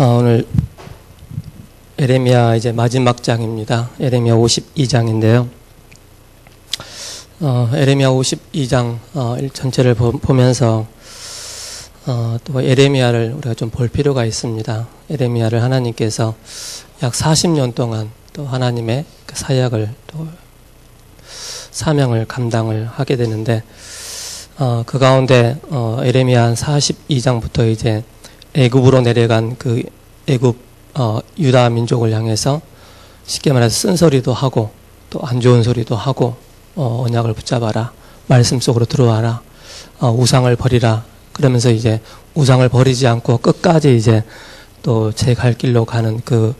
오늘 에레미야 이제 마지막 장입니다. 에레미야 52장인데요. 에레미야 52장 전체를 보면서 또 에레미야를 우리가 좀 볼 필요가 있습니다. 에레미야를 하나님께서 약 40년 동안 또 하나님의 그 사역을 또 사명을 감당을 하게 되는데 그 가운데 에레미야 한 42장부터 이제 애굽으로 내려간 그 애굽 유다 민족을 향해서 쉽게 말해서 쓴소리도 하고 또 안 좋은 소리도 하고 언약을 붙잡아라, 말씀 속으로 들어와라, 우상을 버리라, 그러면서 이제 우상을 버리지 않고 끝까지 이제 또 제 갈 길로 가는 그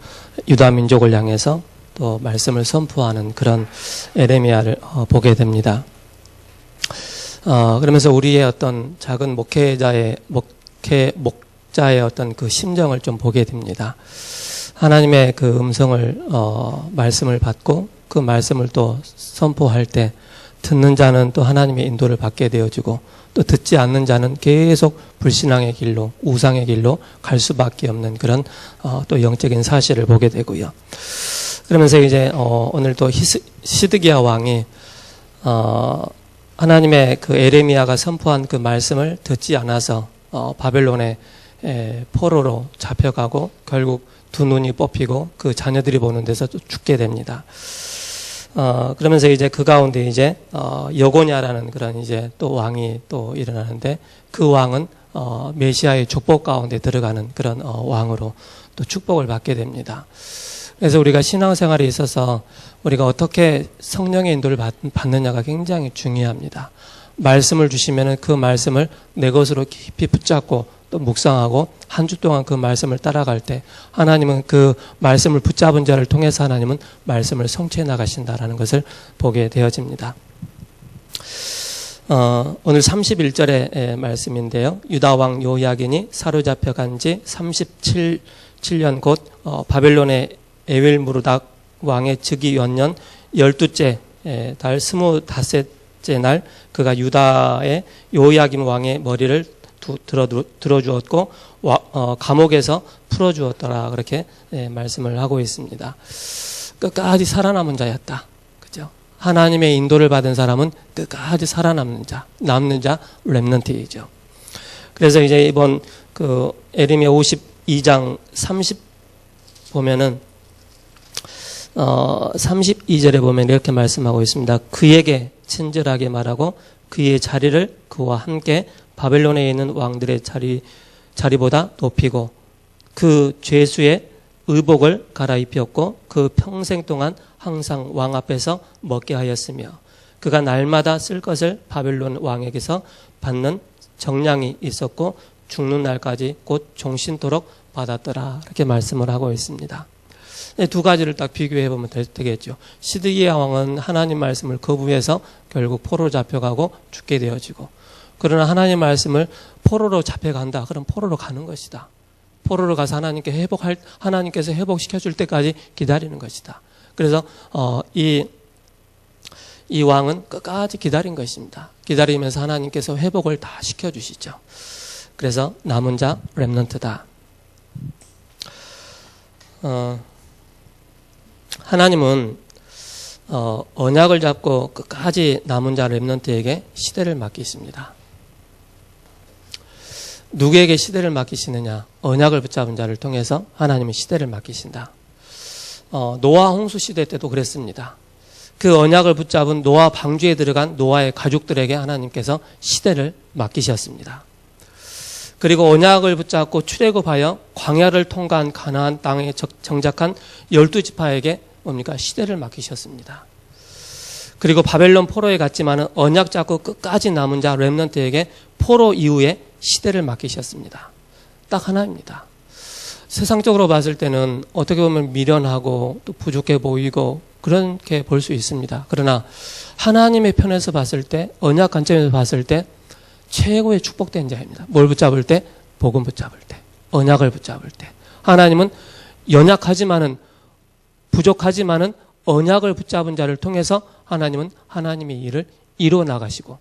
유다 민족을 향해서 또 말씀을 선포하는 그런 에레미야를 보게 됩니다. 그러면서 우리의 어떤 작은 목자의 어떤 그 심정을 좀 보게 됩니다. 하나님의 그 음성을 말씀을 받고 그 말씀을 또 선포할 때 듣는 자는 또 하나님의 인도를 받게 되어지고 또 듣지 않는 자는 계속 불신앙의 길로, 우상의 길로 갈 수밖에 없는 그런 또 영적인 사실을 보게 되고요. 그러면서 이제 오늘 또 시드기야 왕이 하나님의 그 에레미야가 선포한 그 말씀을 듣지 않아서 바벨론의 포로로 잡혀가고 결국 두 눈이 뽑히고 그 자녀들이 보는 데서 또 죽게 됩니다. 그러면서 이제 그 가운데 이제 여고냐라는 그런 이제 또 왕이 또 일어나는데 그 왕은 메시아의 축복 가운데 들어가는 그런 왕으로 또 축복을 받게 됩니다. 그래서 우리가 신앙생활에 있어서 우리가 어떻게 성령의 인도를 받느냐가 굉장히 중요합니다. 말씀을 주시면은 그 말씀을 내 것으로 깊이 붙잡고 또 묵상하고 한 주 동안 그 말씀을 따라갈 때 하나님은 그 말씀을 붙잡은 자를 통해서 하나님은 말씀을 성취해 나가신다라는 것을 보게 되어집니다. 오늘 31절의 말씀인데요. 유다 왕 요야긴이 사로잡혀 간 지 37년 곧 바벨론의 에윌무르닥 왕의 즉위 연년 12째 달 25째 날 그가 유다의 요야긴 왕의 머리를 들어주었고 감옥에서 풀어주었더라, 그렇게 말씀을 하고 있습니다. 끝까지 살아남은 자였다, 그죠? 하나님의 인도를 받은 사람은 끝까지 살아남는 자, 남는 자, 렘넌트이죠. 그래서 이제 이번 그 에레미야 52장 30 보면은 32절에 보면 이렇게 말씀하고 있습니다. 그에게 친절하게 말하고 그의 자리를 그와 함께 바벨론에 있는 왕들의 자리보다 높이고 그 죄수의 의복을 갈아입혔고 그 평생 동안 항상 왕 앞에서 먹게 하였으며 그가 날마다 쓸 것을 바벨론 왕에게서 받는 정량이 있었고 죽는 날까지 곧 종신토록 받았더라, 이렇게 말씀을 하고 있습니다. 두 가지를 딱 비교해 보면 되겠죠. 시드기야 왕은 하나님 말씀을 거부해서 결국 포로로 잡혀가고 죽게 되어지고, 그러나 하나님 말씀을 포로로 잡혀간다, 그럼 포로로 가는 것이다. 포로로 가서 하나님께서 회복시켜 줄 때까지 기다리는 것이다. 그래서 이 왕은 끝까지 기다린 것입니다. 기다리면서 하나님께서 회복을 다 시켜주시죠. 그래서 남은 자 렘넌트다. 하나님은 언약을 잡고 끝까지 남은 자 렘넌트에게 시대를 맡기십니다. 누구에게 시대를 맡기시느냐? 언약을 붙잡은 자를 통해서 하나님은 시대를 맡기신다. 노아 홍수 시대 때도 그랬습니다. 그 언약을 붙잡은 노아 방주에 들어간 노아의 가족들에게 하나님께서 시대를 맡기셨습니다. 그리고 언약을 붙잡고 출애굽하여 광야를 통과한 가나안 땅에 정착한 12지파에게 뭡니까? 시대를 맡기셨습니다. 그리고 바벨론 포로에 갔지만은 언약 잡고 끝까지 남은 자 렘넌트에게 포로 이후에 시대를 맡기셨습니다. 딱 하나입니다. 세상적으로 봤을 때는 어떻게 보면 미련하고 또 부족해 보이고 그렇게 볼 수 있습니다. 그러나 하나님의 편에서 봤을 때, 언약 관점에서 봤을 때 최고의 축복된 자입니다. 뭘 붙잡을 때? 복음 붙잡을 때, 언약을 붙잡을 때. 하나님은 연약하지만은, 부족하지만은 언약을 붙잡은 자를 통해서 하나님은 하나님의 일을 이루어 나가시고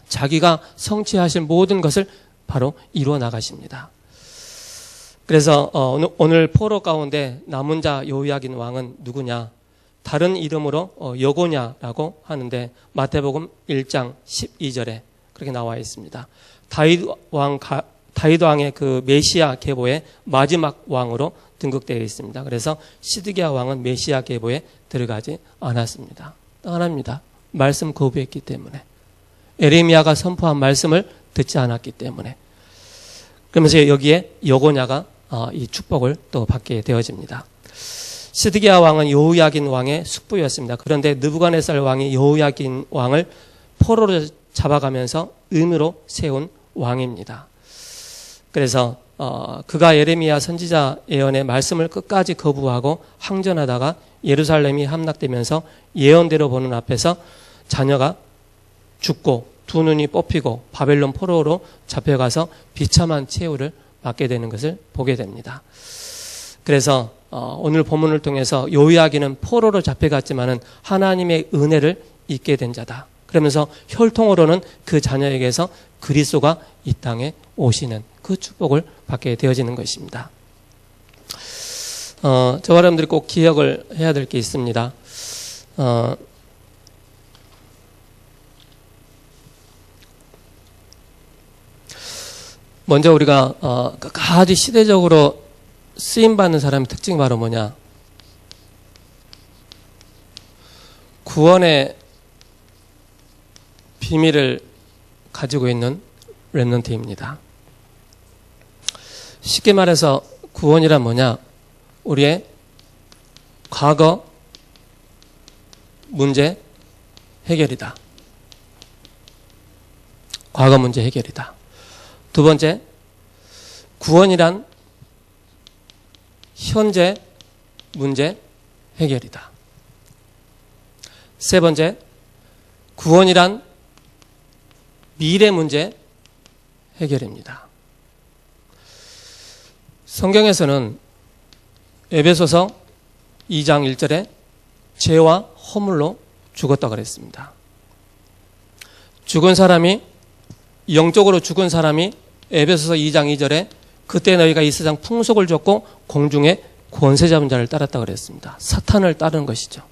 자기가 성취하실 모든 것을 바로 이루어 나가십니다. 그래서 오늘 포로 가운데 남은 자 여호야긴 왕은 누구냐? 다른 이름으로 여고냐라고 하는데 마태복음 1장 12절에 그렇게 나와 있습니다. 다윗 왕의 그 메시아 계보의 마지막 왕으로 등극되어 있습니다. 그래서 시드기야 왕은 메시아 계보에 들어가지 않았습니다. 딱 하나입니다. 말씀 거부했기 때문에. 에레미야가 선포한 말씀을 듣지 않았기 때문에. 그러면서 여기에 여고냐가 이 축복을 또 받게 되어집니다. 시드기야 왕은 여호야긴 왕의 숙부였습니다. 그런데 느부갓네살 왕이 여호야긴 왕을 포로로 잡아가면서 은으로 세운 왕입니다. 그래서 그가 예레미야 선지자 예언의 말씀을 끝까지 거부하고 항전하다가 예루살렘이 함락되면서 예언대로 보는 앞에서 자녀가 죽고 두 눈이 뽑히고 바벨론 포로로 잡혀가서 비참한 최후를 맞게 되는 것을 보게 됩니다. 그래서 오늘 본문을 통해서 여호야긴은 포로로 잡혀갔지만은 하나님의 은혜를 잊게 된 자다. 그러면서 혈통으로는 그 자녀에게서 그리스도가 이 땅에 오시는 그 축복을 받게 되어지는 것입니다. 저와 여러분들이 꼭 기억을 해야 될 게 있습니다. 먼저 우리가 끝까지 시대적으로 쓰임받는 사람의 특징이 바로 뭐냐? 구원의 비밀을 가지고 있는 렘넌트입니다. 쉽게 말해서 구원이란 뭐냐? 우리의 과거 문제 해결이다. 과거 문제 해결이다. 두 번째, 구원이란 현재 문제 해결이다. 세 번째, 구원이란 미래 문제 해결입니다. 성경에서는 에베소서 2장 1절에 죄와 허물로 죽었다 그랬습니다. 죽은 사람이 영적으로 죽은 사람이 에베소서 2장 2절에 그때 너희가 이 세상 풍속을 쫓고 공중에 권세 잡은 자를 따랐다 그랬습니다. 사탄을 따르는 것이죠.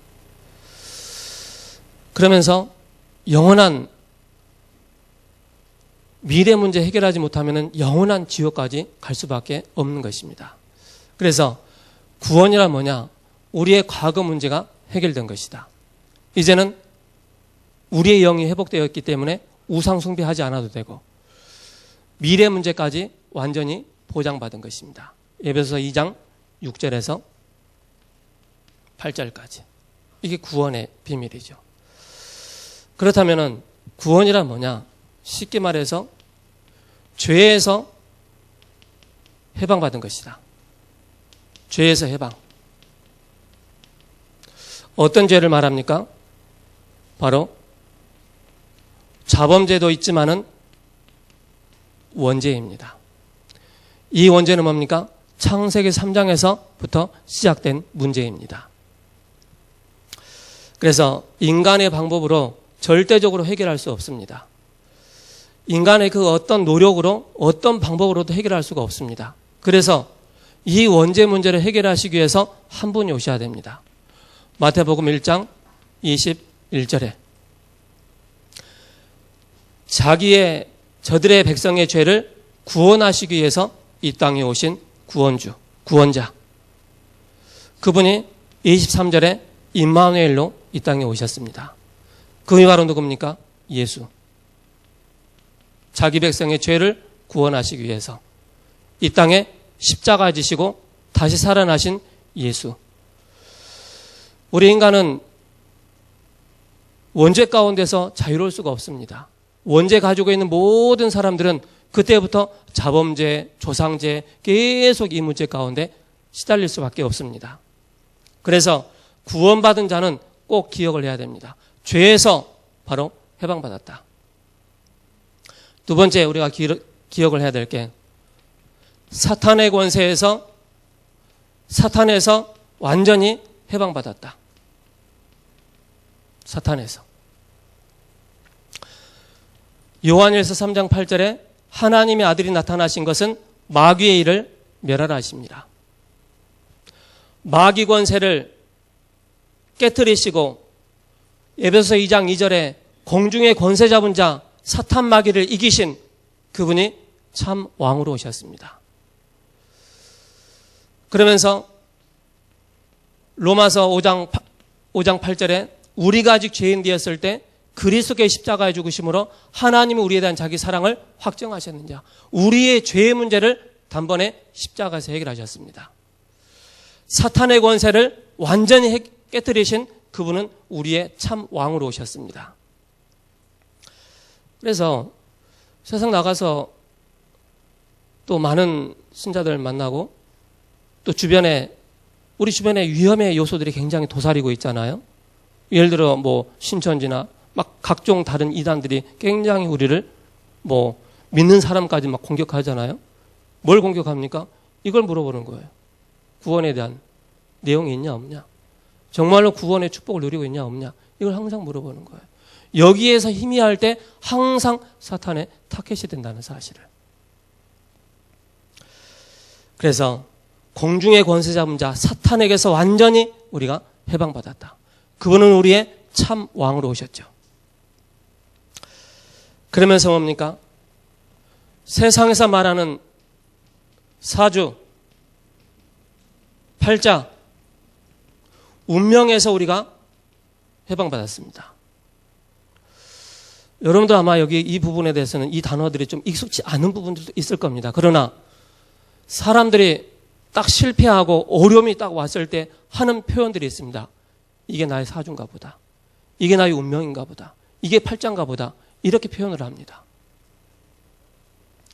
그러면서 영원한 미래 문제 해결하지 못하면 영원한 지옥까지 갈 수밖에 없는 것입니다. 그래서 구원이란 뭐냐? 우리의 과거 문제가 해결된 것이다. 이제는 우리의 영이 회복되었기 때문에 우상 숭배하지 않아도 되고 미래 문제까지 완전히 보장받은 것입니다. 에베소서 2장 6절에서 8절까지. 이게 구원의 비밀이죠. 그렇다면 구원이란 뭐냐? 쉽게 말해서 죄에서 해방받은 것이다. 죄에서 해방. 어떤 죄를 말합니까? 바로 자범죄도 있지만은 원죄입니다. 이 원죄는 뭡니까? 창세기 3장에서부터 시작된 문제입니다. 그래서 인간의 방법으로 절대적으로 해결할 수 없습니다. 인간의 그 어떤 노력으로 어떤 방법으로도 해결할 수가 없습니다. 그래서 이 원죄 문제를 해결하시기 위해서 한 분이 오셔야 됩니다. 마태복음 1장 21절에 저들의 백성의 죄를 구원하시기 위해서 이 땅에 오신 구원자. 그분이 23절에 임마누엘로 이 땅에 오셨습니다. 그분이 바로 누굽니까? 예수. 자기 백성의 죄를 구원하시기 위해서 이 땅에 십자가 지시고 다시 살아나신 예수. 우리 인간은 원죄 가운데서 자유로울 수가 없습니다. 원죄 가지고 있는 모든 사람들은 그때부터 자범죄, 조상죄 계속 이 문제 가운데 시달릴 수밖에 없습니다. 그래서 구원받은 자는 꼭 기억을 해야 됩니다. 죄에서 바로 해방받았다. 두 번째 우리가 기억을 해야 될 게 사탄의 권세에서 사탄에서 완전히 해방받았다. 사탄에서. 요한일서 3장 8절에 하나님의 아들이 나타나신 것은 마귀의 일을 멸하라 하십니다. 마귀 권세를 깨뜨리시고 에베소서 2장 2절에 공중의 권세 잡은 자 사탄 마귀를 이기신 그분이 참 왕으로 오셨습니다. 그러면서 로마서 5장 8절에 우리가 아직 죄인 되었을 때 그리스도의 십자가에 죽으심으로 하나님은 우리에 대한 자기 사랑을 확정하셨느냐. 우리의 죄의 문제를 단번에 십자가에서 해결하셨습니다. 사탄의 권세를 완전히 깨뜨리신 그분은 우리의 참 왕으로 오셨습니다. 그래서 세상 나가서 또 많은 신자들 만나고 또 우리 주변에 위험의 요소들이 굉장히 도사리고 있잖아요. 예를 들어 신천지나 막 각종 다른 이단들이 굉장히 우리를 믿는 사람까지 막 공격하잖아요. 뭘 공격합니까? 이걸 물어보는 거예요. 구원에 대한 내용이 있냐 없냐. 정말로 구원의 축복을 누리고 있냐 없냐. 이걸 항상 물어보는 거예요. 여기에서 희미할 때 항상 사탄의 타켓이 된다는 사실을. 그래서 공중의 권세 잡은 자 사탄에게서 완전히 우리가 해방받았다. 그분은 우리의 참 왕으로 오셨죠. 그러면서 뭡니까? 세상에서 말하는 사주, 팔자, 운명에서 우리가 해방받았습니다. 여러분도 아마 여기 이 부분에 대해서는 이 단어들이 좀 익숙치 않은 부분들도 있을 겁니다. 그러나 사람들이 딱 실패하고 어려움이 딱 왔을 때 하는 표현들이 있습니다. 이게 나의 사주인가 보다. 이게 나의 운명인가 보다. 이게 팔자인가 보다. 이렇게 표현을 합니다.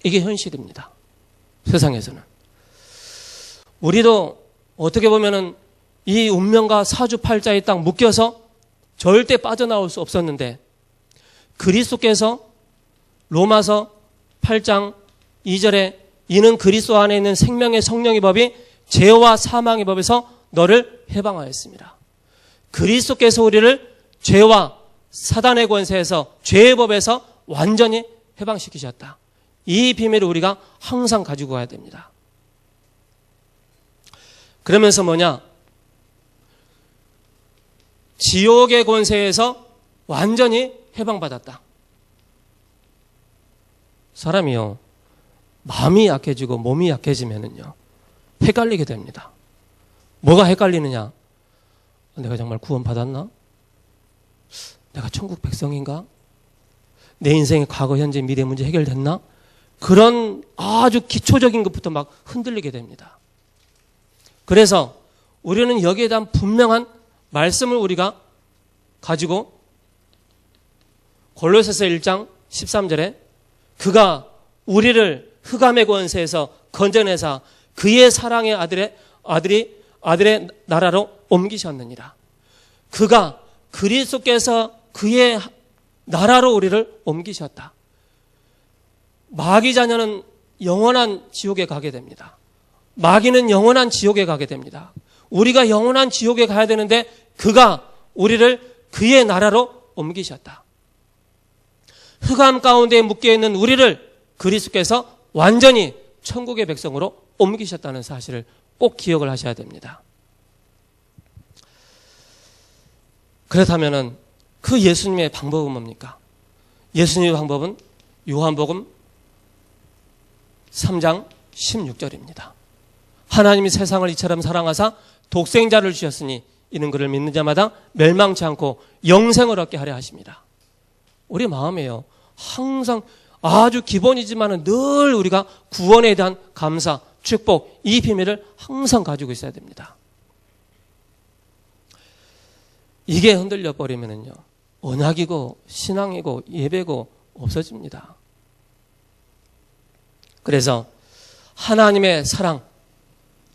이게 현실입니다. 세상에서는. 우리도 어떻게 보면은 이 운명과 사주 팔자에 딱 묶여서 절대 빠져나올 수 없었는데 그리스도께서 로마서 8장 2절에 이는 그리스도 안에 있는 생명의 성령의 법이 죄와 사망의 법에서 너를 해방하였습니다. 그리스도께서 우리를 죄와 사단의 권세에서 죄의 법에서 완전히 해방시키셨다. 이 비밀을 우리가 항상 가지고 가야 됩니다. 그러면서 뭐냐? 지옥의 권세에서 완전히 해방받았다. 사람이요, 마음이 약해지고 몸이 약해지면은요, 헷갈리게 됩니다. 뭐가 헷갈리느냐? 내가 정말 구원받았나? 내가 천국 백성인가? 내 인생의 과거, 현재, 미래 문제 해결됐나? 그런 아주 기초적인 것부터 막 흔들리게 됩니다. 그래서 우리는 여기에 대한 분명한 말씀을 우리가 가지고 골로새서 1장 13절에 그가 우리를 흑암의 권세에서 건져내사 그의 사랑의 아들의 나라로 옮기셨느니라. 그가 그리스도께서 그의 나라로 우리를 옮기셨다. 마귀 자녀는 영원한 지옥에 가게 됩니다. 마귀는 영원한 지옥에 가게 됩니다. 우리가 영원한 지옥에 가야 되는데 그가 우리를 그의 나라로 옮기셨다. 흑암 가운데 묶여있는 우리를 그리스도께서 완전히 천국의 백성으로 옮기셨다는 사실을 꼭 기억을 하셔야 됩니다. 그렇다면 그 예수님의 방법은 뭡니까? 예수님의 방법은 요한복음 3장 16절입니다. 하나님이 세상을 이처럼 사랑하사 독생자를 주셨으니 이는 그를 믿는 자마다 멸망치 않고 영생을 얻게 하려 하십니다. 우리 마음에요, 항상 아주 기본이지만 늘 우리가 구원에 대한 감사, 축복, 이 비밀을 항상 가지고 있어야 됩니다. 이게 흔들려 버리면요, 언약이고 신앙이고 예배고 없어집니다. 그래서 하나님의 사랑,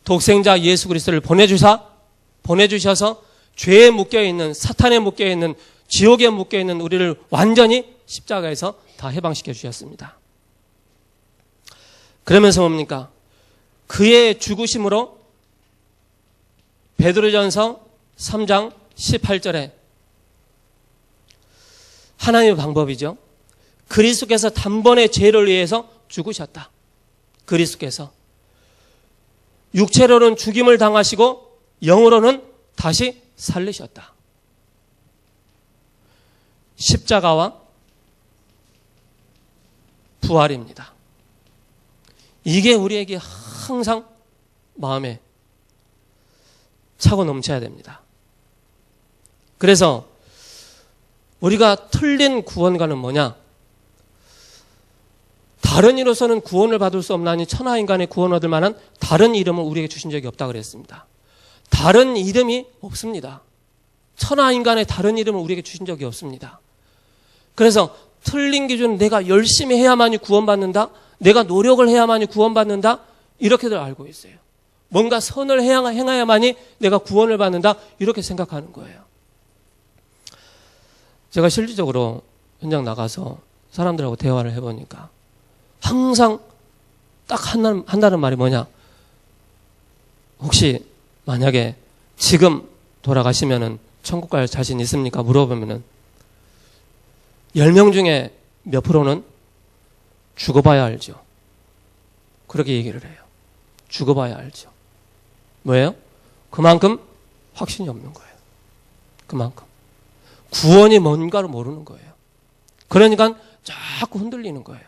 독생자 예수 그리스도를 보내주셔서 죄에 묶여있는, 사탄에 묶여있는, 지옥에 묶여있는 우리를 완전히 십자가에서 다 해방시켜 주셨습니다. 그러면서 뭡니까? 그의 죽으심으로 베드로전서 3장 18절에 하나님의 방법이죠. 그리스도께서 단번에 죄를 위해서 죽으셨다. 그리스도께서 육체로는 죽임을 당하시고 영으로는 다시 살리셨다. 십자가와 부활입니다. 이게 우리에게 항상 마음에 차고 넘쳐야 됩니다. 그래서 우리가 틀린 구원과는 뭐냐? 다른 이로서는 구원을 받을 수 없나니 천하인간의 구원 얻을 만한 다른 이름을 우리에게 주신 적이 없다 그랬습니다. 다른 이름이 없습니다. 천하인간의 다른 이름을 우리에게 주신 적이 없습니다. 그래서 틀린 기준은 내가 열심히 해야만이 구원받는다, 내가 노력을 해야만이 구원받는다, 이렇게들 알고 있어요. 뭔가 선을 행해야만이 내가 구원을 받는다, 이렇게 생각하는 거예요. 제가 실질적으로 현장 나가서 사람들하고 대화를 해보니까 항상 딱 한다는 말이 뭐냐? 혹시 만약에 지금 돌아가시면은 천국 갈 자신 있습니까? 물어보면은 10명 중에 몇 프로는 죽어봐야 알죠. 그렇게 얘기를 해요. 죽어봐야 알죠. 뭐예요? 그만큼 확신이 없는 거예요. 그만큼. 구원이 뭔가를 모르는 거예요. 그러니까 자꾸 흔들리는 거예요.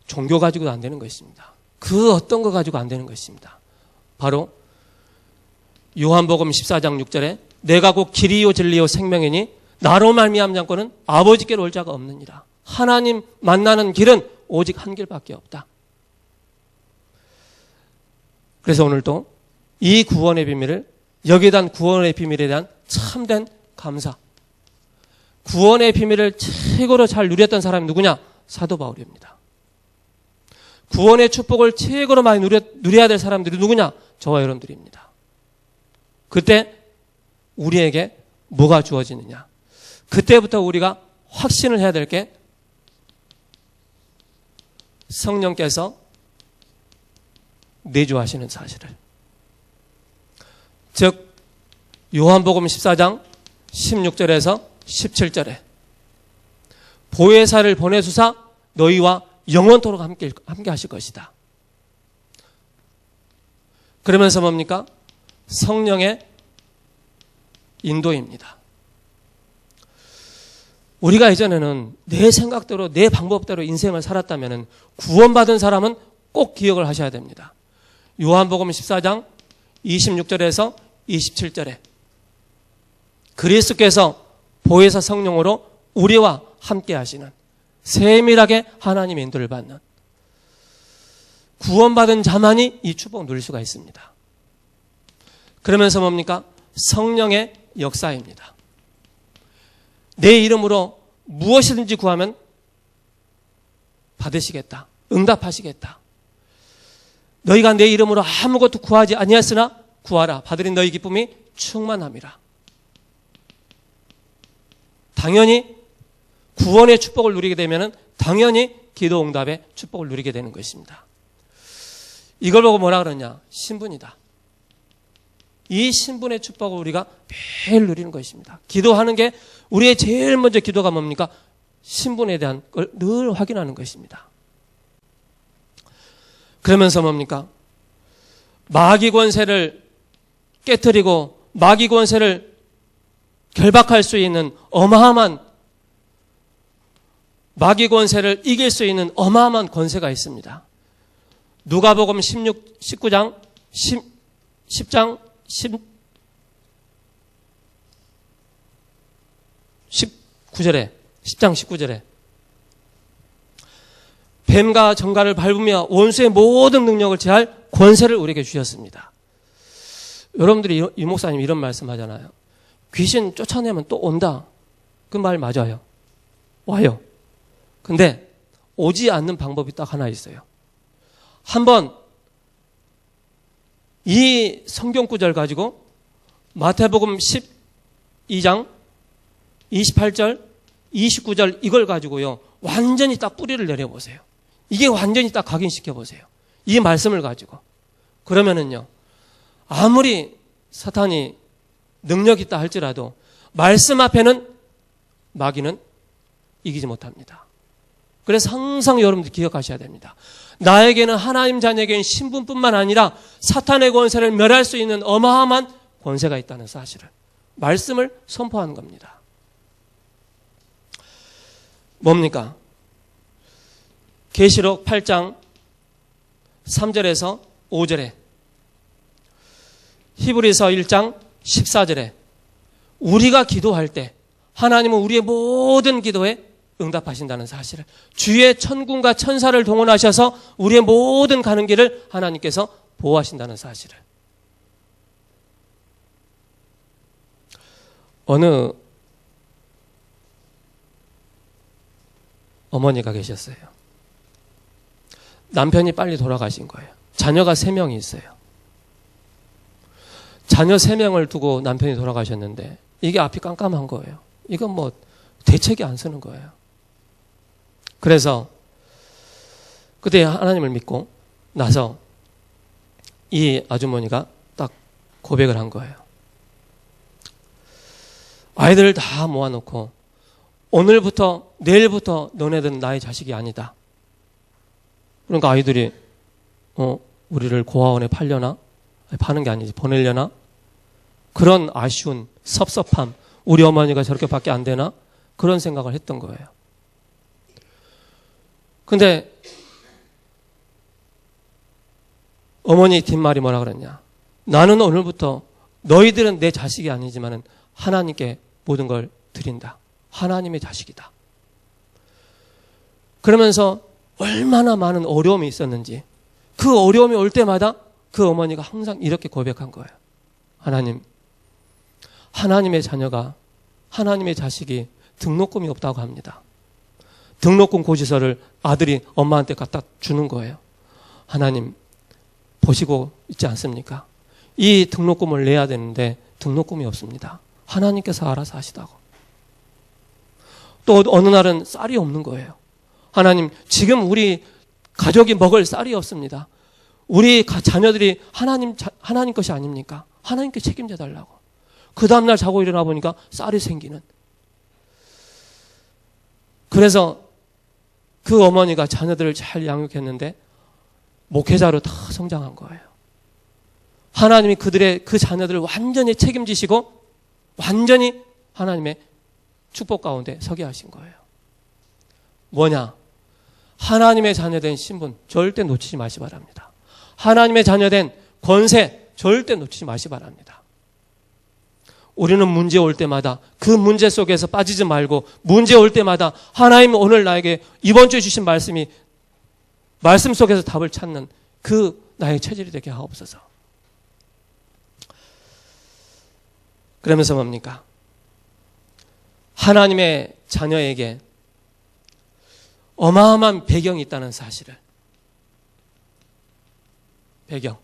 종교 가지고도 안 되는 것입니다. 그 어떤 거 가지고 안 되는 것입니다. 바로 요한복음 14장 6절에 내가 곧 길이요 진리요 생명이니 나로 말미암지 않고는 아버지께로 올 자가 없느니라. 하나님 만나는 길은 오직 한 길밖에 없다. 그래서 오늘도 이 구원의 비밀을, 여기에 대한 구원의 비밀에 대한 참된 감사, 구원의 비밀을 최고로 잘 누렸던 사람이 누구냐? 사도 바울입니다. 구원의 축복을 최고로 많이 누려야 될 사람들이 누구냐? 저와 여러분들입니다. 그때 우리에게 뭐가 주어지느냐? 그때부터 우리가 확신을 해야 될 게 성령께서 내주하시는 사실을, 즉 요한복음 14장 16절에서 17절에 보혜사를 보내주사 너희와 영원토록 함께 하실 것이다. 그러면서 뭡니까? 성령의 인도입니다. 우리가 이전에는 내 생각대로 내 방법대로 인생을 살았다면 구원받은 사람은 꼭 기억을 하셔야 됩니다. 요한복음 14장 26절에서 27절에 그리스도께서 보혜사 성령으로 우리와 함께 하시는, 세밀하게 하나님의 인도를 받는 구원받은 자만이 이 축복을 누릴 수가 있습니다. 그러면서 뭡니까? 성령의 역사입니다. 내 이름으로 무엇이든지 구하면 받으시겠다. 응답하시겠다. 너희가 내 이름으로 아무것도 구하지 아니하였으나 구하라. 받으린 너희 기쁨이 충만함이라. 당연히 구원의 축복을 누리게 되면 당연히 기도 응답의 축복을 누리게 되는 것입니다. 이걸 보고 뭐라 그러냐? 신분이다. 이 신분의 축복을 우리가 매일 누리는 것입니다. 기도하는 게 우리의 제일 먼저 기도가 뭡니까? 신분에 대한 걸 늘 확인하는 것입니다. 그러면서 뭡니까? 마귀 권세를 깨트리고 마귀 권세를 결박할 수 있는 어마어마한, 마귀 권세를 이길 수 있는 어마어마한 권세가 있습니다. 누가복음 19장 10장 19절에 10장 19절에 뱀과 정갈을 밟으며 원수의 모든 능력을 제할 권세를 우리에게 주셨습니다. 여러분들이 이 목사님 이런 말씀 하잖아요. 귀신 쫓아내면 또 온다. 그 말 맞아요. 와요. 근데 오지 않는 방법이 딱 하나 있어요. 한번 이 성경 구절 가지고 마태복음 12장 28절 29절 이걸 가지고요 완전히 딱 뿌리를 내려보세요. 이게 완전히 딱 각인시켜보세요. 이 말씀을 가지고. 그러면은요 아무리 사탄이 능력 있다 할지라도 말씀 앞에는 마귀는 이기지 못합니다. 그래서 항상 여러분들 기억하셔야 됩니다. 나에게는 하나님 자녀에게는 신분뿐만 아니라 사탄의 권세를 멸할 수 있는 어마어마한 권세가 있다는 사실을, 말씀을 선포하는 겁니다. 뭡니까? 계시록 8장 3절에서 5절에, 히브리서 1장 14절에 우리가 기도할 때 하나님은 우리의 모든 기도에 응답하신다는 사실을, 주의 천군과 천사를 동원하셔서 우리의 모든 가는 길을 하나님께서 보호하신다는 사실을. 어느 어머니가 계셨어요. 남편이 빨리 돌아가신 거예요. 자녀가 3명이 있어요. 자녀 3명을 두고 남편이 돌아가셨는데 이게 앞이 깜깜한 거예요. 이건 뭐 대책이 안 서는 거예요. 그래서 그때 하나님을 믿고 나서 이 아주머니가 딱 고백을 한 거예요. 아이들을 다 모아놓고 오늘부터 내일부터 너네들은 나의 자식이 아니다. 그러니까 아이들이 우리를 고아원에 팔려나? 파는 게 아니지 보내려나? 그런 아쉬운 섭섭함, 우리 어머니가 저렇게 밖에 안 되나? 그런 생각을 했던 거예요. 근데 어머니 뒷말이 뭐라 그랬냐? 나는 오늘부터 너희들은 내 자식이 아니지만은 하나님께 모든 걸 드린다. 하나님의 자식이다. 그러면서 얼마나 많은 어려움이 있었는지, 그 어려움이 올 때마다 그 어머니가 항상 이렇게 고백한 거예요. 하나님, 하나님의 자녀가, 하나님의 자식이 등록금이 없다고 합니다. 등록금 고지서를 아들이 엄마한테 갖다 주는 거예요. 하나님, 보시고 있지 않습니까? 이 등록금을 내야 되는데 등록금이 없습니다. 하나님께서 알아서 하시다고. 또 어느 날은 쌀이 없는 거예요. 하나님, 지금 우리 가족이 먹을 쌀이 없습니다. 우리 자녀들이 하나님 것이 아닙니까? 하나님께 책임져 달라고. 그 다음날 자고 일어나 보니까 쌀이 생기는. 그래서 그 어머니가 자녀들을 잘 양육했는데 목회자로 다 성장한 거예요. 하나님이 그 자녀들을 완전히 책임지시고 완전히 하나님의 축복 가운데 서게 하신 거예요. 뭐냐? 하나님의 자녀된 신분 절대 놓치지 마시 바랍니다. 하나님의 자녀된 권세 절대 놓치지 마시 바랍니다. 우리는 문제 올 때마다 그 문제 속에서 빠지지 말고 문제 올 때마다 하나님 오늘 나에게 이번 주에 주신 말씀이 말씀 속에서 답을 찾는 그 나의 체질이 되게 하옵소서. 그러면서 뭡니까? 하나님의 자녀에게 어마어마한 배경이 있다는 사실을. 배경.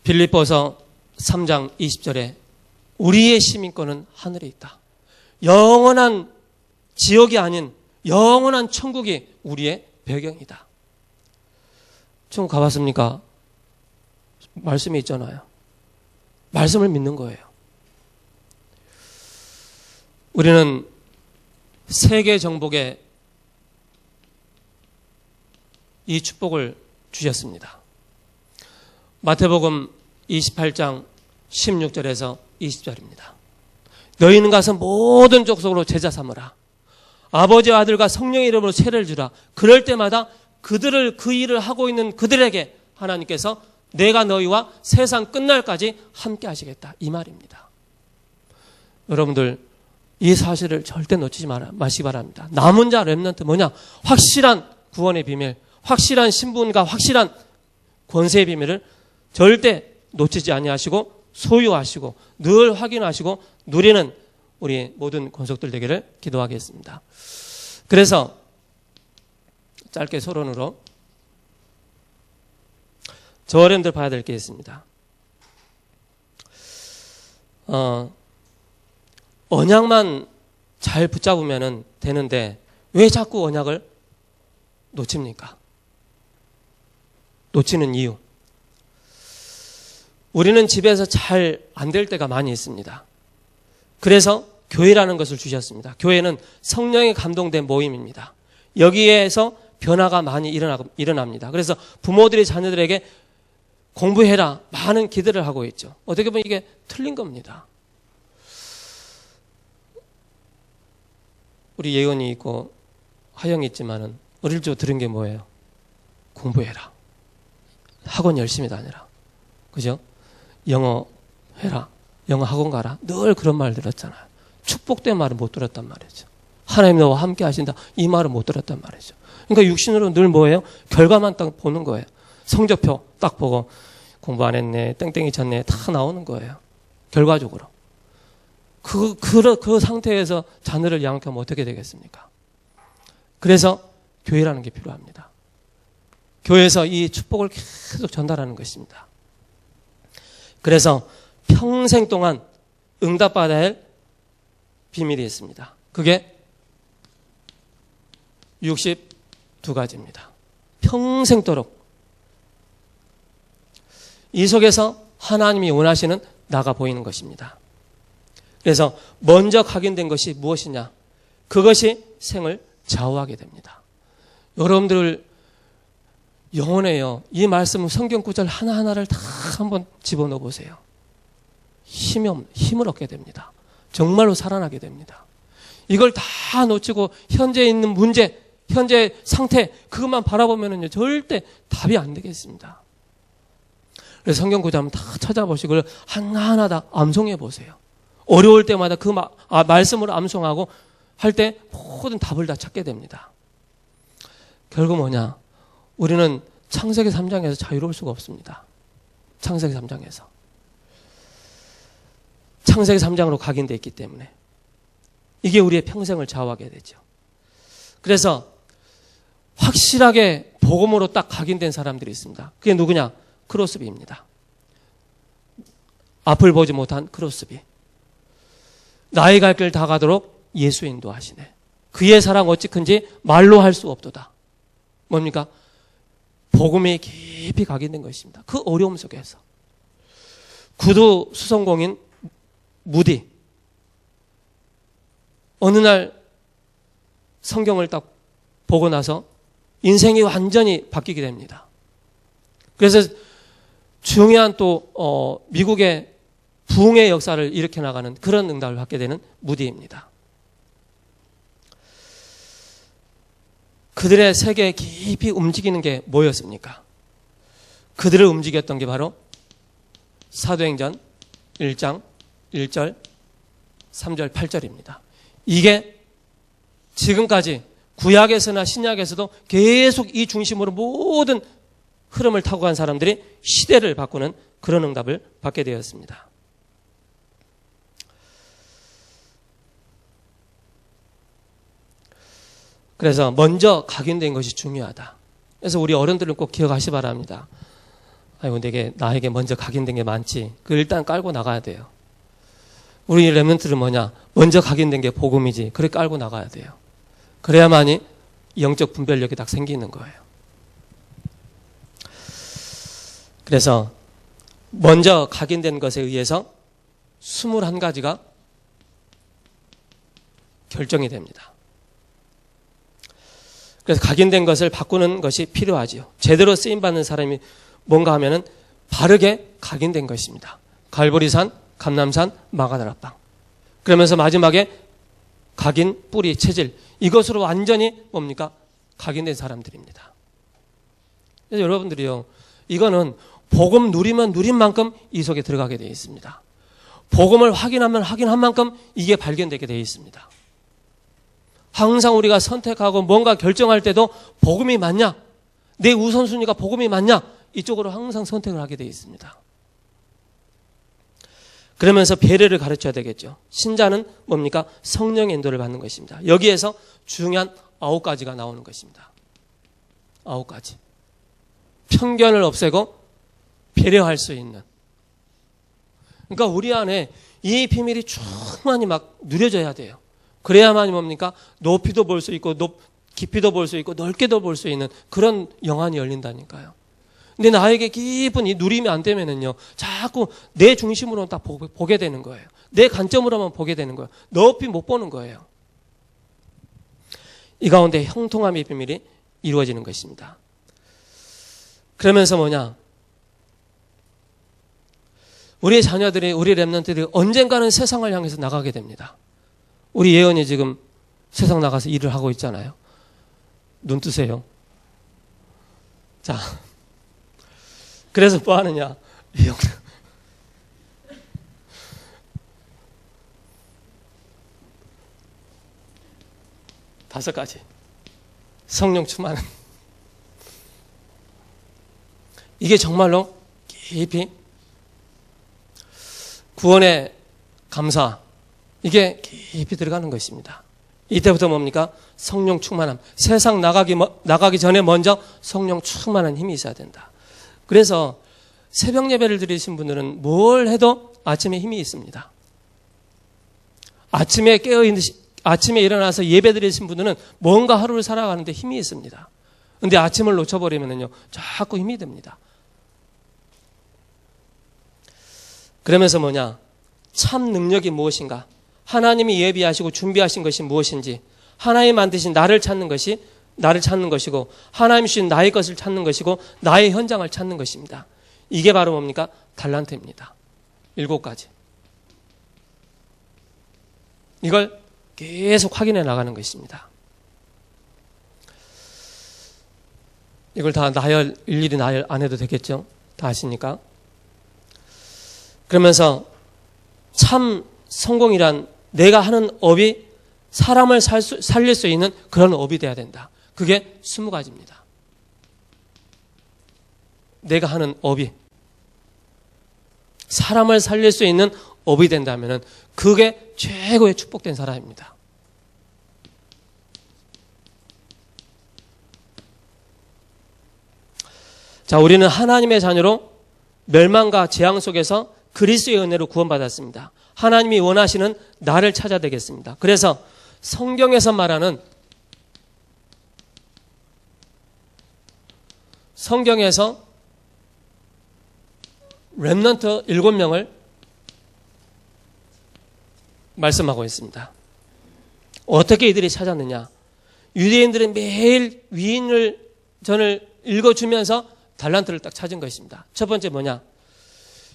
빌립보서 3장 20절에 우리의 시민권은 하늘에 있다. 영원한 지옥이 아닌 영원한 천국이 우리의 배경이다. 천국 가봤습니까? 말씀이 있잖아요. 말씀을 믿는 거예요. 우리는 세계 정복에 이 축복을 주셨습니다. 마태복음 28장 16절에서 20절입니다. 너희는 가서 모든 족속으로 제자 삼으라. 아버지와 아들과 성령의 이름으로 세례를 주라. 그럴 때마다 그들을 그 일을 하고 있는 그들에게 하나님께서 내가 너희와 세상 끝날까지 함께 하시겠다. 이 말입니다. 여러분들 이 사실을 절대 놓치지 마시기 바랍니다. 남은 자 렘넌트 뭐냐? 확실한 구원의 비밀, 확실한 신분과 확실한 권세의 비밀을 절대 놓치지 아니하시고 소유하시고 늘 확인하시고 누리는 우리 모든 권속들 되기를 기도하겠습니다. 그래서 짧게 서론으로 저 어른들 봐야 될 게 있습니다. 언약만 잘 붙잡으면 되는데 왜 자꾸 언약을 놓칩니까? 놓치는 이유. 우리는 집에서 잘 안 될 때가 많이 있습니다. 그래서 교회라는 것을 주셨습니다. 교회는 성령에 감동된 모임입니다. 여기에서 변화가 많이 일어납니다. 그래서 부모들이 자녀들에게 공부해라 많은 기대를 하고 있죠. 어떻게 보면 이게 틀린 겁니다. 우리 예언이 있고 하영이 있지만은 어릴 적 들은 게 뭐예요? 공부해라. 학원 열심히 다녀라. 그죠? 영어 해라. 영어 학원 가라. 늘 그런 말 들었잖아요. 축복된 말은 못 들었단 말이죠. 하나님 너와 함께 하신다. 이 말은 못 들었단 말이죠. 그러니까 육신으로 늘 뭐예요? 결과만 딱 보는 거예요. 성적표 딱 보고 공부 안 했네, 땡땡이 쳤네, 다 나오는 거예요. 결과적으로. 그 상태에서 자녀를 양육하면 어떻게 되겠습니까? 그래서 교회라는 게 필요합니다. 교회에서 이 축복을 계속 전달하는 것입니다. 그래서 평생 동안 응답받아야 할 비밀이 있습니다. 그게 62가지입니다. 평생도록. 이 속에서 하나님이 원하시는 나가 보이는 것입니다. 그래서 먼저 각인된 것이 무엇이냐? 그것이 생을 좌우하게 됩니다. 여러분들 영혼에요. 이 말씀 성경 구절 하나하나를 다 한번 집어넣어 보세요. 힘을 얻게 됩니다. 정말로 살아나게 됩니다. 이걸 다 놓치고 현재 있는 문제, 현재 상태 그것만 바라보면은요 절대 답이 안 되겠습니다. 그래서 성경 구절 한번 다 찾아보시고 하나하나 다 암송해 보세요. 어려울 때마다 그 말씀으로 암송하고 할 때 모든 답을 다 찾게 됩니다. 결국 뭐냐? 우리는 창세기 3장에서 자유로울 수가 없습니다. 창세기 3장에서. 창세기 3장으로 각인되어 있기 때문에. 이게 우리의 평생을 좌우하게 되죠. 그래서 확실하게 복음으로 딱 각인된 사람들이 있습니다. 그게 누구냐? 크로스비입니다. 앞을 보지 못한 크로스비. 나의 갈 길 다 가도록 예수 인도하시네. 그의 사랑 어찌 큰지 말로 할 수 없도다. 뭡니까? 복음이 깊이 각인된 것입니다. 그 어려움 속에서. 구두 수성공인 무디. 어느 날 성경을 딱 보고 나서 인생이 완전히 바뀌게 됩니다. 그래서 중요한 또 미국의 부흥의 역사를 일으켜 나가는 그런 응답을 받게 되는 무디입니다. 그들의 세계에 깊이 움직이는 게 뭐였습니까? 그들을 움직였던 게 바로 사도행전 1장 1절 3절 8절입니다. 이게 지금까지 구약에서나 신약에서도 계속 이 중심으로 모든 흐름을 타고 간 사람들이 시대를 바꾸는 그런 응답을 받게 되었습니다. 그래서 먼저 각인된 것이 중요하다. 그래서 우리 어른들은 꼭 기억하시 바랍니다. 아이고, 나에게 먼저 각인된 게 많지. 그걸 일단 깔고 나가야 돼요. 우리 렘넌트는 뭐냐? 먼저 각인된 게 복음이지. 그래 깔고 나가야 돼요. 그래야만이 영적 분별력이 딱 생기는 거예요. 그래서 먼저 각인된 것에 의해서 21가지가 결정이 됩니다. 그래서 각인된 것을 바꾸는 것이 필요하지요. 제대로 쓰임받는 사람이 뭔가 하면은 바르게 각인된 것입니다. 갈보리산, 감람산, 마가다락방. 그러면서 마지막에 각인, 뿌리, 체질. 이것으로 완전히 뭡니까? 각인된 사람들입니다. 그래서 여러분들이요. 이거는 복음 누리면 누린 만큼 이 속에 들어가게 되어 있습니다. 복음을 확인하면 확인한 만큼 이게 발견되게 되어 있습니다. 항상 우리가 선택하고 뭔가 결정할 때도 복음이 맞냐? 내 우선순위가 복음이 맞냐? 이쪽으로 항상 선택을 하게 되어 있습니다. 그러면서 배려를 가르쳐야 되겠죠. 신자는 뭡니까? 성령의 인도를 받는 것입니다. 여기에서 중요한 9가지가 나오는 것입니다. 9가지. 편견을 없애고 배려할 수 있는. 그러니까 우리 안에 이 비밀이 충만히 막 누려져야 돼요. 그래야만이 뭡니까? 높이도 볼 수 있고 깊이도 볼 수 있고 넓게도 볼 수 있는 그런 영안이 열린다니까요. 근데 나에게 깊은 이 누림이 안 되면은요, 자꾸 내 중심으로만 딱 보게 되는 거예요. 내 관점으로만 보게 되는 거예요. 높이 못 보는 거예요. 이 가운데 형통함의 비밀이 이루어지는 것입니다. 그러면서 뭐냐? 우리 자녀들이, 우리 렘넌트들이 언젠가는 세상을 향해서 나가게 됩니다. 우리 예언이 지금 세상 나가서 일을 하고 있잖아요. 눈 뜨세요. 자, 그래서 뭐 하느냐? 다섯 가지. 성령 충만은. 이게 정말로 깊이 구원의 감사, 이게 깊이 들어가는 것입니다. 이때부터 뭡니까? 성령 충만함. 세상 나가기 전에 먼저 성령 충만한 힘이 있어야 된다. 그래서 새벽 예배를 드리신 분들은 뭘 해도 아침에 힘이 있습니다. 아침에 일어나서 예배 드리신 분들은 뭔가 하루를 살아가는데 힘이 있습니다. 근데 아침을 놓쳐버리면요, 자꾸 힘이 듭니다. 그러면서 뭐냐? 참 능력이 무엇인가? 하나님이 예비하시고 준비하신 것이 무엇인지, 하나님 만드신 나를 찾는 것이고, 하나님 주신 나의 것을 찾는 것이고, 나의 현장을 찾는 것입니다. 이게 바로 뭡니까? 달란트입니다. 7가지. 이걸 계속 확인해 나가는 것입니다. 이걸 다 일일이 나열 안 해도 되겠죠? 다 아시니까. 그러면서 참 성공이란 내가 하는 업이 사람을 살릴 수 있는 그런 업이 돼야 된다. 그게 20가지입니다. 내가 하는 업이 사람을 살릴 수 있는 업이 된다면 그게 최고의 축복된 사람입니다. 자, 우리는 하나님의 자녀로 멸망과 재앙 속에서 그리스도의 은혜로 구원받았습니다. 하나님이 원하시는 나를 찾아야 되겠습니다. 그래서 성경에서 말하는, 성경에서 렘넌트 7명을 말씀하고 있습니다. 어떻게 이들이 찾았느냐? 유대인들은 매일 위인을 전을 읽어주면서 달란트를 딱 찾은 것입니다. 첫 번째 뭐냐?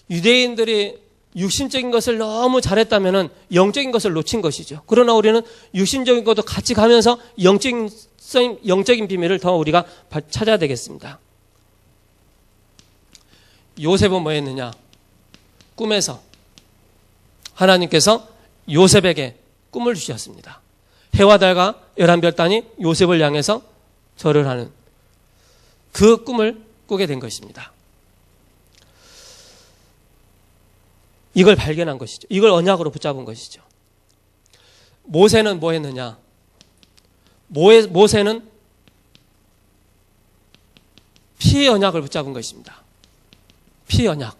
유대인들이 육신적인 것을 너무 잘했다면 영적인 것을 놓친 것이죠. 그러나 우리는 육신적인 것도 같이 가면서 영적인 비밀을 더 우리가 찾아야 되겠습니다. 요셉은 뭐 했느냐? 꿈에서 하나님께서 요셉에게 꿈을 주셨습니다. 해와 달과 11별단이 요셉을 향해서 절을 하는 그 꿈을 꾸게 된 것입니다. 이걸 발견한 것이죠. 이걸 언약으로 붙잡은 것이죠. 모세는 뭐 했느냐? 모세는 피의 언약을 붙잡은 것입니다. 피 언약.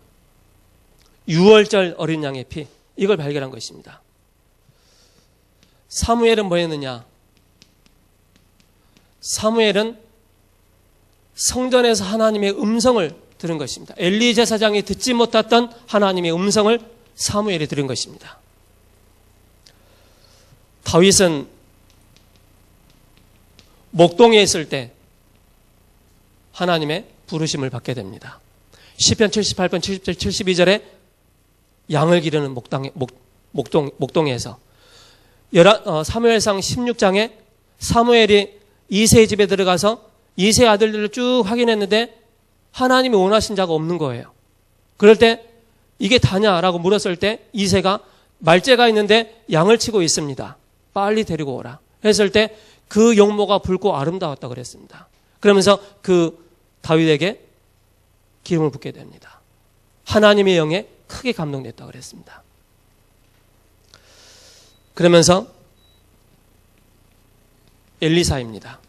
6월절 어린 양의 피. 이걸 발견한 것입니다. 사무엘은 뭐 했느냐? 사무엘은 성전에서 하나님의 음성을 들은 것입니다. 엘리 제사장이 듣지 못했던 하나님의 음성을 사무엘이 들은 것입니다. 다윗은 목동에 있을 때 하나님의 부르심을 받게 됩니다. 시편 78편 70절 72절에 양을 기르는 목동에서 사무엘상 16장에 사무엘이 이새의 집에 들어가서 이새의 아들들을 쭉 확인했는데 하나님이 원하신 자가 없는 거예요. 그럴 때 이게 다냐라고 물었을 때 이새가 말째가 있는데 양을 치고 있습니다. 빨리 데리고 오라 했을 때 그 용모가 붉고 아름다웠다고 그랬습니다. 그러면서 그 다윗에게 기름을 붓게 됩니다. 하나님의 영에 크게 감동됐다고 그랬습니다. 그러면서 엘리사입니다.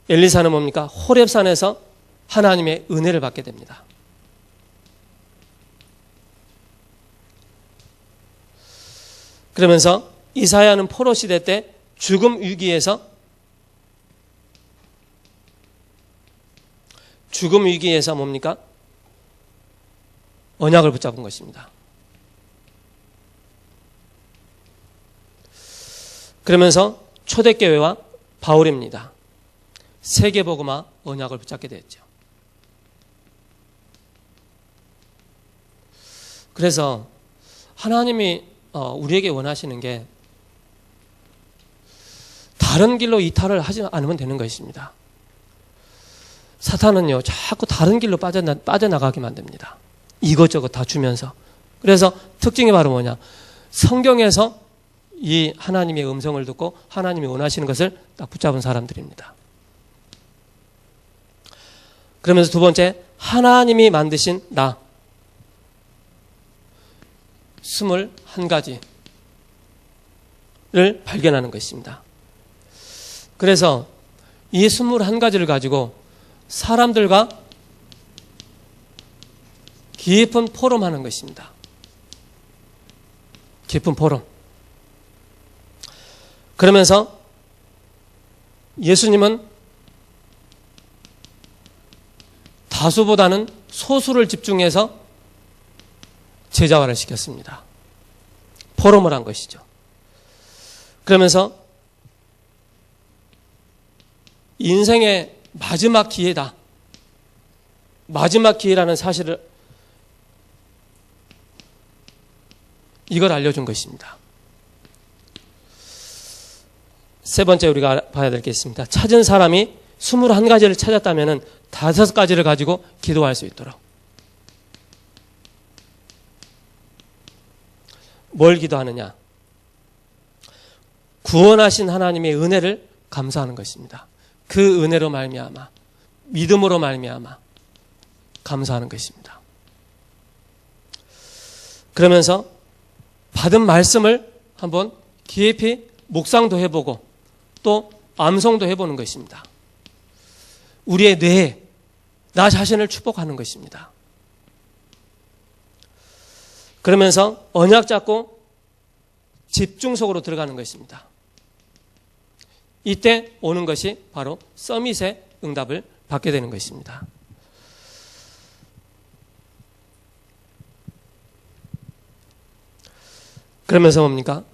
엘리사는 뭡니까? 호렙산에서 하나님의 은혜를 받게 됩니다. 그러면서 이사야는 포로 시대 때 죽음 위기에서 죽음 위기에서 뭡니까? 언약을 붙잡은 것입니다. 그러면서 초대교회와 바울입니다. 세계복음화 언약을 붙잡게 됐죠. 그래서 하나님이 우리에게 원하시는 게 다른 길로 이탈을 하지 않으면 되는 것입니다. 사탄은요, 자꾸 다른 길로 빠져나가게 만듭니다. 이것저것 다 주면서. 그래서 특징이 바로 뭐냐? 성경에서 이 하나님의 음성을 듣고 하나님이 원하시는 것을 딱 붙잡은 사람들입니다. 그러면서 두 번째, 하나님이 만드신 나. 21가지를 발견하는 것입니다. 그래서 이 21가지를 가지고 사람들과 깊은 포럼하는 것입니다. 깊은 포럼. 그러면서 예수님은 다수보다는 소수를 집중해서 제자화를 시켰습니다. 포럼을 한 것이죠. 그러면서 인생의 마지막 기회다. 마지막 기회라는 사실을 이걸 알려준 것입니다. 세 번째 우리가 봐야 될 게 있습니다. 찾은 사람이 21가지를 찾았다면 5가지를 가지고 기도할 수 있도록. 뭘 기도하느냐? 구원하신 하나님의 은혜를 감사하는 것입니다. 그 은혜로 말미암아, 믿음으로 말미암아 감사하는 것입니다. 그러면서 받은 말씀을 한번 깊이 묵상도 해보고 또 암송도 해보는 것입니다. 우리의 뇌에 나 자신을 축복하는 것입니다. 그러면서 언약 잡고 집중 속으로 들어가는 것입니다. 이때 오는 것이 바로 서밋의 응답을 받게 되는 것입니다. 그러면서 뭡니까?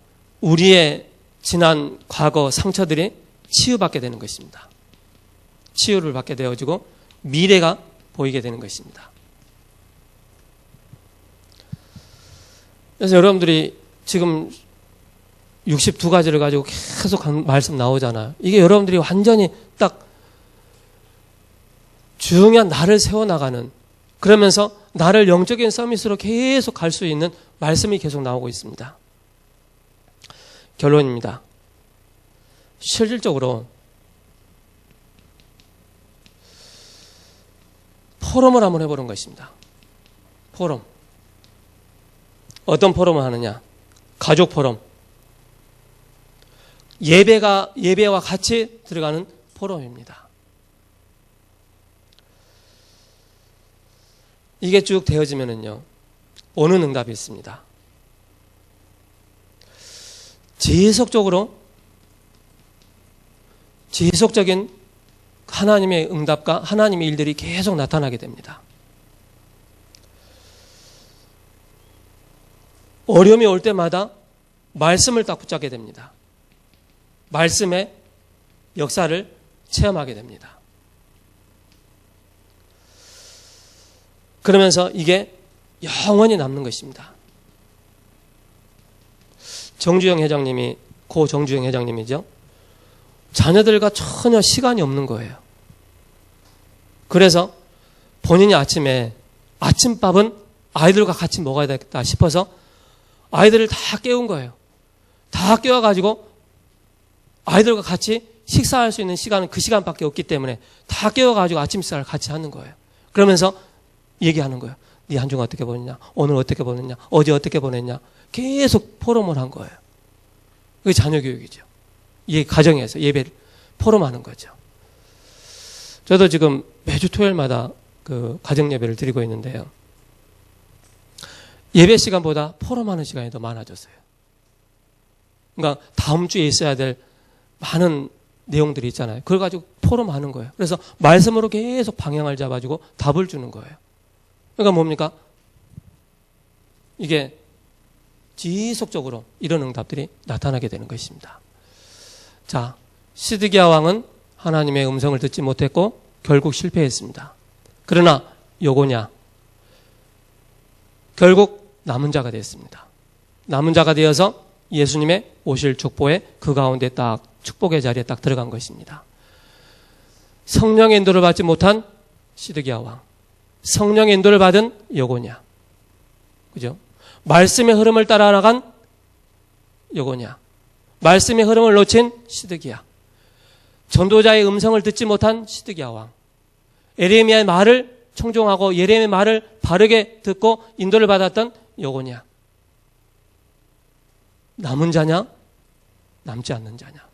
우리의 지난 과거 상처들이 치유받게 되는 것입니다. 치유를 받게 되어지고 미래가 보이게 되는 것입니다. 그래서 여러분들이 지금 62가지를 가지고 계속 말씀 나오잖아요. 이게 여러분들이 완전히 딱 중요한 나를 세워나가는, 그러면서 나를 영적인 서밋으로 계속 갈 수 있는 말씀이 계속 나오고 있습니다. 결론입니다. 실질적으로 포럼을 한번 해보는 것입니다. 포럼. 어떤 포럼을 하느냐? 가족 포럼. 예배와 같이 들어가는 포럼입니다. 이게 쭉 되어지면은요, 오는 응답이 있습니다. 지속적인 하나님의 응답과 하나님의 일들이 계속 나타나게 됩니다. 어려움이 올 때마다 말씀을 딱 붙잡게 됩니다. 말씀의 역사를 체험하게 됩니다. 그러면서 이게 영원히 남는 것입니다. 정주영 회장님이, 고 정주영 회장님이죠. 자녀들과 전혀 시간이 없는 거예요. 그래서 본인이 아침에 아침밥은 아이들과 같이 먹어야 되겠다 싶어서 아이들을 다 깨운 거예요. 다 깨워가지고 아이들과 같이 식사할 수 있는 시간은 그 시간밖에 없기 때문에 다 깨워가지고 아침 식사를 같이 하는 거예요. 그러면서 얘기하는 거예요. 네 한 주 어떻게 보냈냐? 오늘 어떻게 보냈냐? 어제 어떻게 보냈냐? 계속 포럼을 한 거예요. 그게 자녀 교육이죠. 이 가정에서 예배를 포럼하는 거죠. 저도 지금 매주 토요일마다 그 가정 예배를 드리고 있는데요. 예배 시간보다 포럼하는 시간이 더 많아졌어요. 그러니까 다음 주에 있어야 될 많은 내용들이 있잖아요. 그걸 가지고 포럼하는 거예요. 그래서 말씀으로 계속 방향을 잡아주고 답을 주는 거예요. 그러니까 뭡니까? 이게 지속적으로 이런 응답들이 나타나게 되는 것입니다. 자, 시드기야 왕은 하나님의 음성을 듣지 못했고 결국 실패했습니다. 그러나 요고냐? 결국 남은 자가 됐습니다. 남은 자가 되어서 예수님의 오실 족보에 그 가운데 딱 축복의 자리에 딱 들어간 것입니다. 성령의 인도를 받지 못한 시드기야 왕, 성령의 인도를 받은 요고냐? 그죠? 말씀의 흐름을 따라 나간 요고냐? 말씀의 흐름을 놓친 시드기야. 전도자의 음성을 듣지 못한 시드기야 왕. 예레미야의 말을 청종하고 예레미야의 말을 바르게 듣고 인도를 받았던 요고냐? 남은 자냐? 남지 않는 자냐?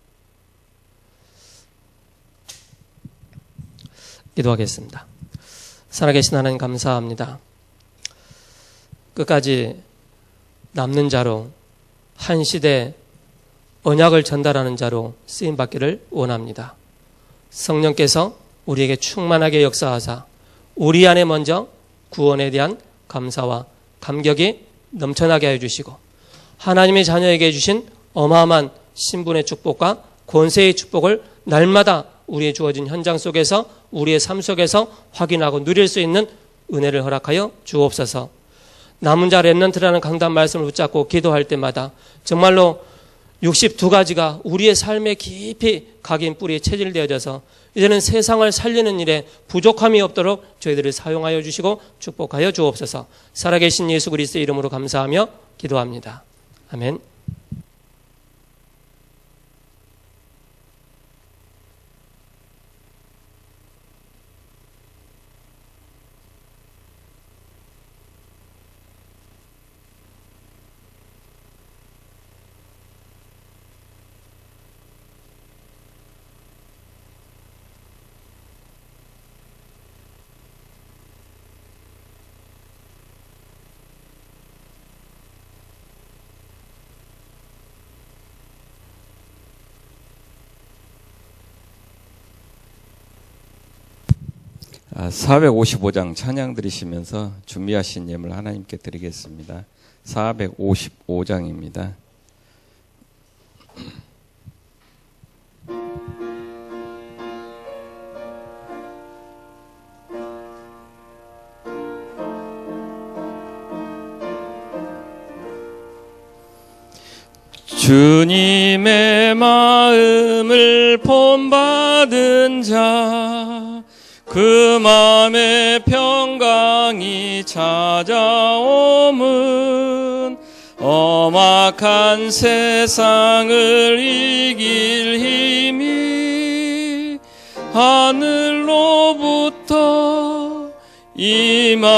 기도하겠습니다. 살아계신 하나님 감사합니다. 끝까지 남는 자로 한 시대 언약을 전달하는 자로 쓰임받기를 원합니다. 성령께서 우리에게 충만하게 역사하사 우리 안에 먼저 구원에 대한 감사와 감격이 넘쳐나게 해주시고 하나님의 자녀에게 주신 어마어마한 신분의 축복과 권세의 축복을 날마다 우리의 주어진 현장 속에서 우리의 삶 속에서 확인하고 누릴 수 있는 은혜를 허락하여 주옵소서. 남은 자 렘넌트라는 강단 말씀을 붙잡고 기도할 때마다 정말로 62가지가 우리의 삶에 깊이 각인 뿌리에 체질되어져서 이제는 세상을 살리는 일에 부족함이 없도록 저희들을 사용하여 주시고 축복하여 주옵소서. 살아계신 예수 그리스도의 이름으로 감사하며 기도합니다. 아멘. 아, 455장 찬양 드리시면서 준비하신 예물 하나님께 드리겠습니다. 455장입니다. 주님의 마음을 본받은 자, 그 마음의 평강이 찾아옴은 엄악한 세상을 이길 힘이 하늘로부터 임함이로다.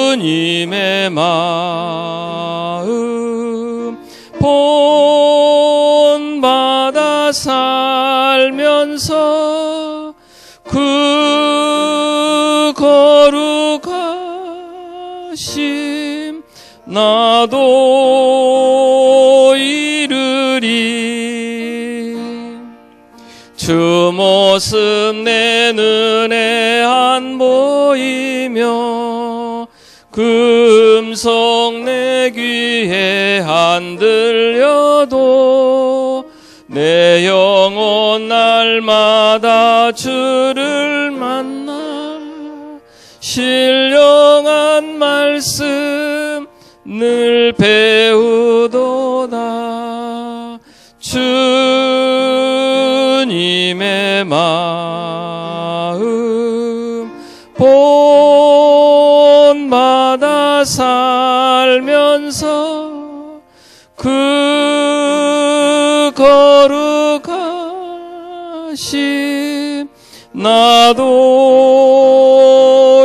주님의 마음 본받아 살면서 그 거룩하심 나도 이르리. 주 모습 내 눈에 안 보이며 그 음성 내 귀에 안 들려도 내 영혼 날마다 주를 만나 신령한 말씀 늘 배우도다. 주님의 마음 본받아 살면서 그 거룩하심 나도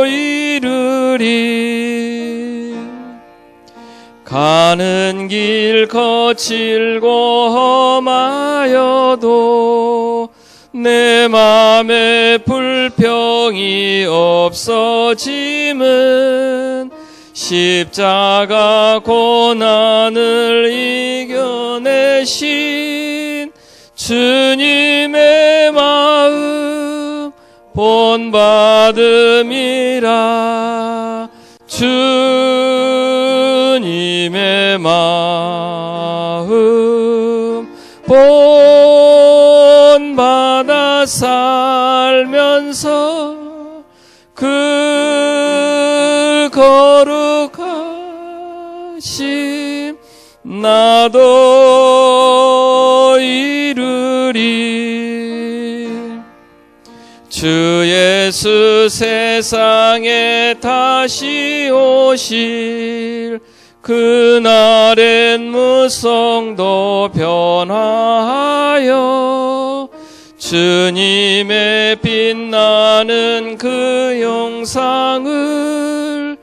이르리. 가는 길 거칠고 험하여도 내 맘에 불평이 없어짐은 십자가 고난을 하신 주님의 마음 본받음이라. 주님의 마음 본받아 살면서 그 거룩하심 나도 이루리. 주 예수 세상에 다시 오실 그날엔 무성도 변화하여 주님의 빛나는 그 영상을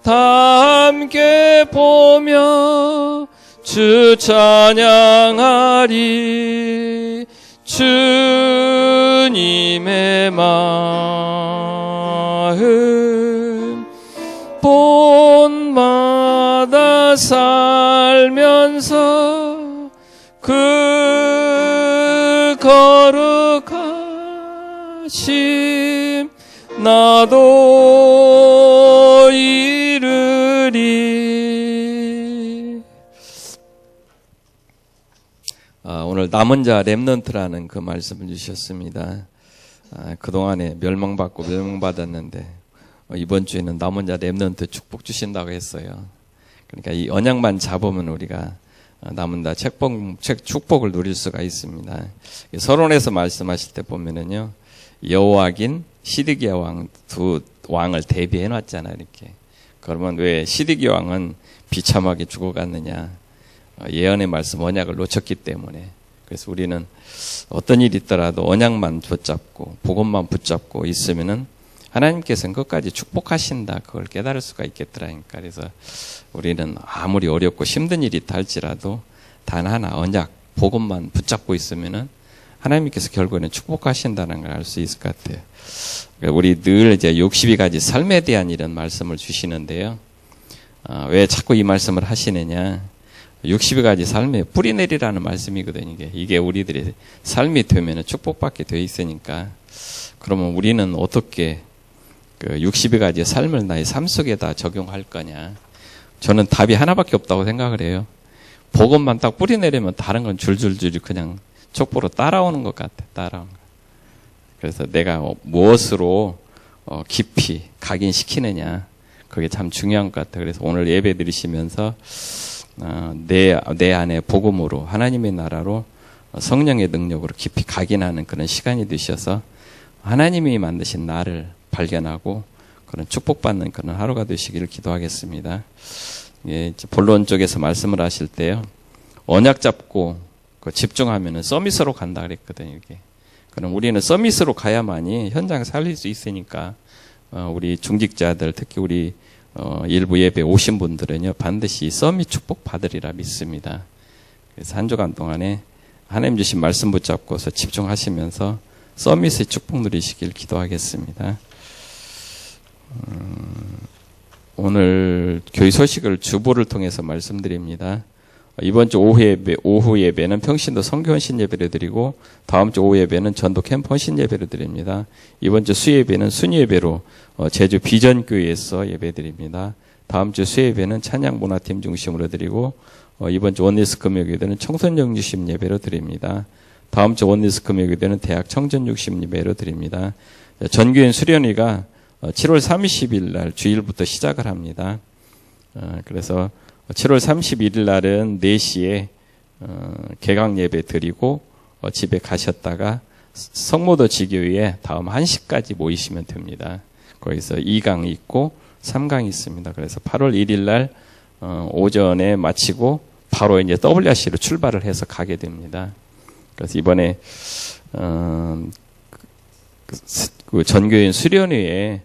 다 함께 보며 주 찬양하리. 주님의 마음 본받아 살면서 그 거룩하심 나도 이루리. 오늘 남은 자 렘넌트라는 그 말씀을 주셨습니다. 그동안에 멸망받고 멸망받았는데 이번 주에는 남은 자 렘넌트 축복 주신다고 했어요. 그러니까 이 언약만 잡으면 우리가 남은 자 축복을 누릴 수가 있습니다. 서론에서 말씀하실 때 보면은요, 여호와긴 시드기야 왕 두 왕을 대비해 놨잖아요, 이렇게. 그러면 왜 시드기야 왕은 비참하게 죽어갔느냐? 예언의 말씀 언약을 놓쳤기 때문에. 그래서 우리는 어떤 일이 있더라도 언약만 붙잡고 복음만 붙잡고 있으면은 하나님께서는 끝까지 축복하신다. 그걸 깨달을 수가 있겠더라니까. 그래서 우리는 아무리 어렵고 힘든 일이 있다 할지라도 단 하나 언약, 복음만 붙잡고 있으면은 하나님께서 결국에는 축복하신다는 걸 알 수 있을 것 같아요. 그러니까 우리 늘 이제 62가지 삶에 대한 이런 말씀을 주시는데요. 왜 자꾸 이 말씀을 하시느냐? 62가지 삶에 뿌리 내리라는 말씀이거든요. 이게 우리들의 삶이 되면은 축복받게 돼 있으니까. 그러면 우리는 어떻게 그 62가지 삶을 나의 삶 속에다 적용할 거냐? 저는 답이 하나밖에 없다고 생각을 해요. 복음만 딱 뿌리 내리면 다른 건 줄줄줄 그냥 촉보로 따라오는 것 같아. 따라오는 것. 그래서 내가 무엇으로 깊이 각인시키느냐, 그게 참 중요한 것 같아. 그래서 오늘 예배 드리시면서 내 안에 복음으로 하나님의 나라로 성령의 능력으로 깊이 각인하는 그런 시간이 되셔서 하나님이 만드신 나를 발견하고 그런 축복받는 그런 하루가 되시기를 기도하겠습니다. 예, 본론 쪽에서 말씀을 하실 때요, 언약 잡고 집중하면은 서밋으로 간다 그랬거든요. 이게. 그럼 우리는 서밋으로 가야만이 현장 살릴 수 있으니까 우리 중직자들, 특히 우리 일부 예배 오신 분들은요, 반드시 서밋 축복 받으리라 믿습니다. 그래서 한 주간 동안에 하나님 주신 말씀 붙잡고서 집중하시면서 서밋의 축복 누리시길 기도하겠습니다. 오늘 교회 소식을 주보를 통해서 말씀드립니다. 이번 주 오후 예배는 평신도 선교 헌신 예배를 드리고, 다음 주 오후 예배는 전도 캠프 헌신 예배를 드립니다. 이번 주 수예배는 순예배로 제주 비전교회에서 예배 드립니다. 다음 주 수예배는 찬양 문화팀 중심으로 드리고, 이번 주 원리스 금요일에는 청소년 중심 예배로 드립니다. 다음 주 원리스 금요일에는 대학 청전 중심 예배로 드립니다. 전교인 수련회가 7월 30일 날 주일부터 시작을 합니다. 그래서 7월 31일 날은 4시에 개강 예배 드리고 집에 가셨다가 성모도 지교회에 다음 1시까지 모이시면 됩니다. 거기서 2강 있고 3강이 있습니다. 그래서 8월 1일 날 오전에 마치고 바로 이제 WRC로 출발을 해서 가게 됩니다. 그래서 이번에 그 전교인 수련회에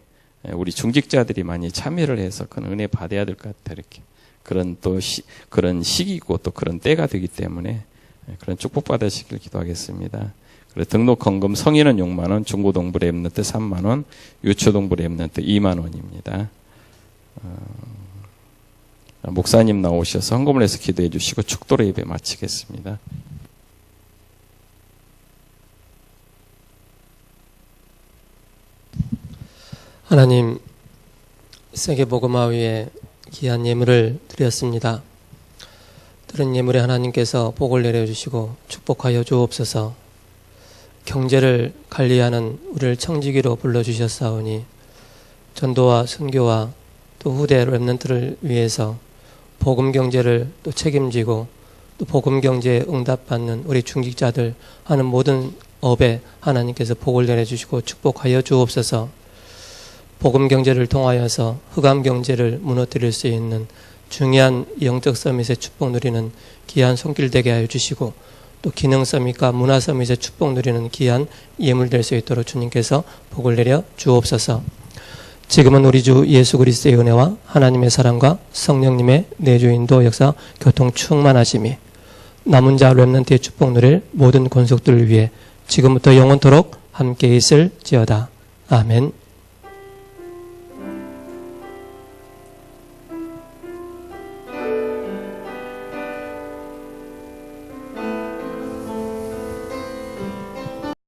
우리 중직자들이 많이 참여를 해서 그런 은혜 받아야 될 것 같아요. 이렇게. 그런 또 그런 시기고 또 그런 때가 되기 때문에 그런 축복 받으시길 기도하겠습니다. 그래서 등록 헌금 성인은 6만 원, 중고동부 랩런트 3만 원, 유초동부 랩런트 2만 원입니다. 목사님 나오셔서 헌금을 해서 기도해 주시고 축도로 예배 마치겠습니다. 하나님, 세계복음화 위에 귀한 예물을 드렸습니다. 드린 예물에 하나님께서 복을 내려주시고 축복하여 주옵소서. 경제를 관리하는 우리를 청지기로 불러주셨사오니 전도와 선교와 또 후대 렘넌트를 위해서 복음 경제를 또 책임지고 또 복음 경제에 응답받는 우리 중직자들 하는 모든 업에 하나님께서 복을 내려주시고 축복하여 주옵소서. 복음 경제를 통하여서 흑암 경제를 무너뜨릴 수 있는 중요한 영적 서밋의 축복 누리는 귀한 손길 되게 하여 주시고 또 기능 서밋과 문화 서밋의 축복 누리는 귀한 예물 될 수 있도록 주님께서 복을 내려 주옵소서. 지금은 우리 주 예수 그리스도의 은혜와 하나님의 사랑과 성령님의 내주인도 역사 교통 충만하심이 남은 자 렘넌트의 축복 누릴 모든 권속들을 위해 지금부터 영원토록 함께 있을지어다. 아멘.